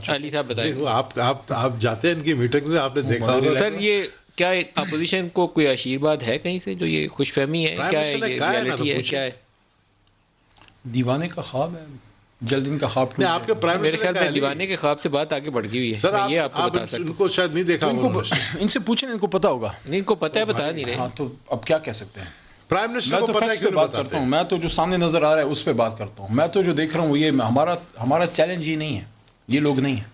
علی صاحب بتائیں. آپ جاتے ہیں ان کی میٹنگ میں, آپ نے دیکھا ہوگا سر یہ کیا اپوزیشن کو کوئی عشیرباد ہے کہیں سے جو یہ خوش فہمی ہے, کیا ہے, یہ ریالٹی ہے, کیا ہے؟ دیوانے کا خواب ہے, جلد ان کا خواب ٹوٹ آپ کے پرائم میرے منسٹر خیال میں دیوانے کے خواب سے بات آگے بڑھ گئی ہوئی ہے. سر, میں یہ آپ کو بتا سکتا ان ہوں. کو شاید نہیں دیکھا ہوگا, ان سے پوچھیں, ان کو پتا ہوگا. نہیں, ان کو پتہ ہے, بتا نہیں رہے. ہاں تو اب کیا کہہ سکتے ہیں. پرائم منسٹر میں کو تو پتا ہے فیکٹس کیوں پہ نہیں بات کرتا بتاتے ہوں, میں تو جو سامنے نظر آ رہا ہے اس پہ بات کرتا ہوں. میں تو جو دیکھ رہا ہوں وہ یہ ہمارا چیلنج یہ نہیں ہے, یہ لوگ نہیں ہیں.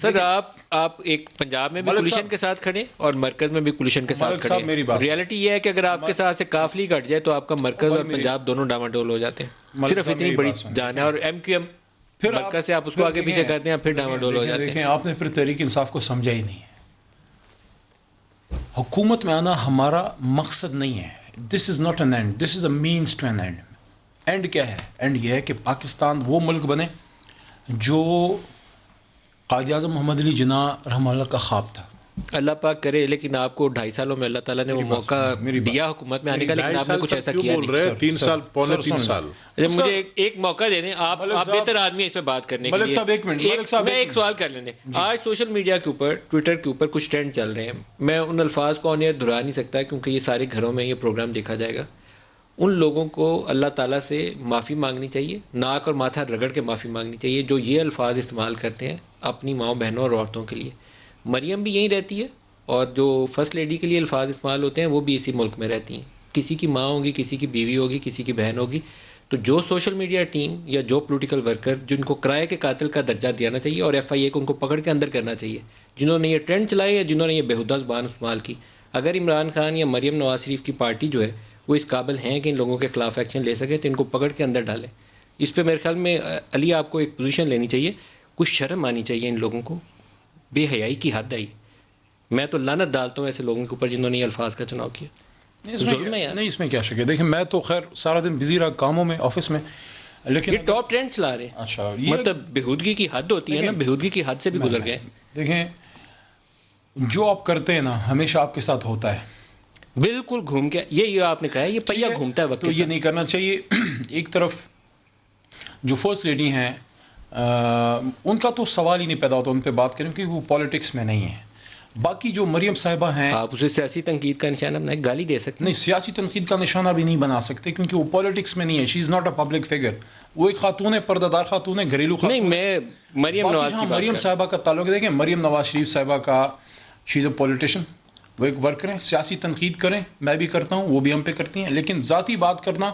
سر آپ ایک پنجاب میں بھی کولیشن کے ساتھ کھڑے اور مرکز میں بھی کولیشن کے ساتھ کھڑے. ریالٹی یہ ہے کہ اگر آپ کے ساتھ سے کافلی کٹ جائے تو آپ کا مرکز اور پنجاب دونوں ڈاواڈول ہو جاتے ہیں. صرف اتنی بڑی جان ہے. اور ایم کیو ایم مرکز سے آپ اس کو آگے پیچھے کرتے ہیں, پھر ڈاواڈول ہو جاتے ہیں. دیکھیں, آپ نے پھر تحریک انصاف کو سمجھا ہی نہیں ہے. حکومت میں آنا ہمارا مقصد نہیں ہے. This is not an end, this is a means to an end. End کیا ہے؟ اینڈ یہ ہے کہ پاکستان وہ ملک بنے جو قائد اعظم محمد علی جناح رحمہ اللہ کا خواب تھا. اللہ پاک کرے, لیکن آپ کو 2.5 سالوں میں اللہ تعالیٰ نے وہ موقع دیا حکومت میں آنے کا, لیکن آپ نے کچھ ایسا کیا نہیں. 3 سال, پونے 3 سال. مجھے ایک موقع دے دیں, آپ بہتر آدمی اس پہ بات کرنے کے لیے. میں ایک سوال کر لینے. آج سوشل میڈیا کے اوپر, ٹویٹر کے اوپر کچھ ٹرینڈ چل رہے ہیں. میں ان الفاظ کو آن ایئر دہرا نہیں سکتا کیونکہ یہ سارے گھروں میں یہ پروگرام دیکھا جائے گا. ان لوگوں کو اللہ تعالیٰ سے معافی مانگنی چاہیے, ناک اور ماتھا رگڑ کے معافی مانگنی چاہیے جو یہ الفاظ استعمال کرتے ہیں اپنی ماؤں بہنوں اور عورتوں کے لیے. مریم بھی یہیں رہتی ہے, اور جو فرسٹ لیڈی کے لیے الفاظ استعمال ہوتے ہیں وہ بھی اسی ملک میں رہتی ہیں. کسی کی ماں ہوگی, کسی کی بیوی ہوگی, کسی کی بہن ہوگی. تو جو سوشل میڈیا ٹیم یا جو پولیٹیکل ورکر جن کو کرائے کے قاتل کا درجہ دینا چاہیے اور ایف آئی اے کو ان کو پکڑ کے اندر کرنا چاہیے, جنہوں نے یہ ٹرینڈ چلائے یا جنہوں نے یہ بےہودہ زبان استعمال کی, اگر عمران خان یا مریم نواز شریف کی پارٹی جو ہے وہ اس قابل ہیں کہ ان لوگوں کے خلاف ایکشن لے سکے تو ان کو پکڑ کے اندر ڈالیں. اس پہ میرے خیال میں علی آپ کو ایک پوزیشن لینی چاہیے, کچھ شرم آنی چاہیے ان لوگوں کو. بے حیائی کی حد آئی. میں تو لعنت ڈالتا ہوں ایسے لوگوں کے اوپر جنہوں نے یہ الفاظ کا چناؤ کیا. ظلم ہے یار. نہیں, اس میں کیا شک ہے. دیکھیں, میں تو خیر سارا دن بزی رہا کاموں میں, آفس میں, لیکن یہ ٹاپ ٹرینڈ چلا رہے ہیں. اچھا, مطلب بےہودگی کی حد ہوتی ہے نا, بےہودگی کی حد سے بھی گزر گئے. دیکھیں, جو آپ کرتے ہیں نا ہمیشہ آپ کے ساتھ ہوتا ہے. بالکل گھوم کے, یہ آپ نے کہا ہے, یہ پہیا گھومتا ہے وقت. تو یہ نہیں کرنا چاہیے. ایک طرف جو فرسٹ لیڈی ہیں ان کا تو سوال ہی نہیں پیدا ہوتا ان پہ بات کریں کیونکہ وہ پالیٹکس میں نہیں ہے. باقی جو مریم صاحبہ ہیں, آپ اسے سیاسی تنقید کا نشانہ بنائیں, گالی دے سکتے نہیں, سیاسی تنقید کا نشانہ بھی نہیں بنا سکتے کیونکہ وہ پالیٹکس میں نہیں ہے. She is not a public figure. وہ ایک خاتون ہے, پردہ دار خاتون ہے, گھریلو خاتون. نہیں, میں مریم نواز کی بات مریم صاحبہ کا تعلق دیکھیں, مریم نواز شریف صاحبہ کا, شی از اے پولیٹیشین, وہ ایک ورکر ہیں. سیاسی تنقید کریں, میں بھی کرتا ہوں, وہ بھی ہم پہ کرتی ہیں, لیکن ذاتی بات کرنا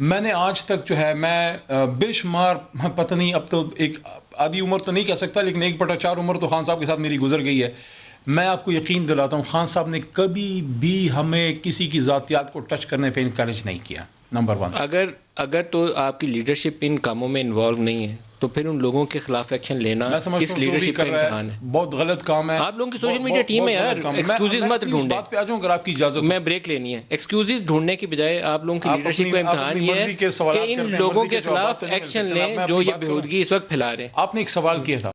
میں نے آج تک جو ہے, میں بے شمار پتہ نہیں, اب تو ایک آدھی عمر تو نہیں کہہ سکتا لیکن 1/4 عمر تو خان صاحب کے ساتھ میری گزر گئی ہے. میں آپ کو یقین دلاتا ہوں خان صاحب نے کبھی بھی ہمیں کسی کی ذاتیات کو ٹچ کرنے پہ انکریج نہیں کیا. نمبر 1. اگر تو آپ کی لیڈرشپ ان کاموں میں انوالو نہیں ہے تو پھر ان لوگوں کے خلاف ایکشن لینا اس لیڈرشپ کا امتحان ہے. بہت غلط کام ہے. آپ لوگوں کی سوشل میڈیا ٹیم ہے یار, ایکسکیوزز مت ڈھونڈیں. بات پہ آ جاؤں اگر آپ کی اجازت. میں بریک لینی ہے. ایکسکیوزز ڈھونڈنے کی بجائے آپ لوگوں کی لیڈرشپ کا امتحان یہ ہے کہ ان لوگوں کے خلاف ایکشن لیں جو یہ بےہودگی اس وقت پھیلا رہے ہیں. آپ نے ایک سوال کیا تھا.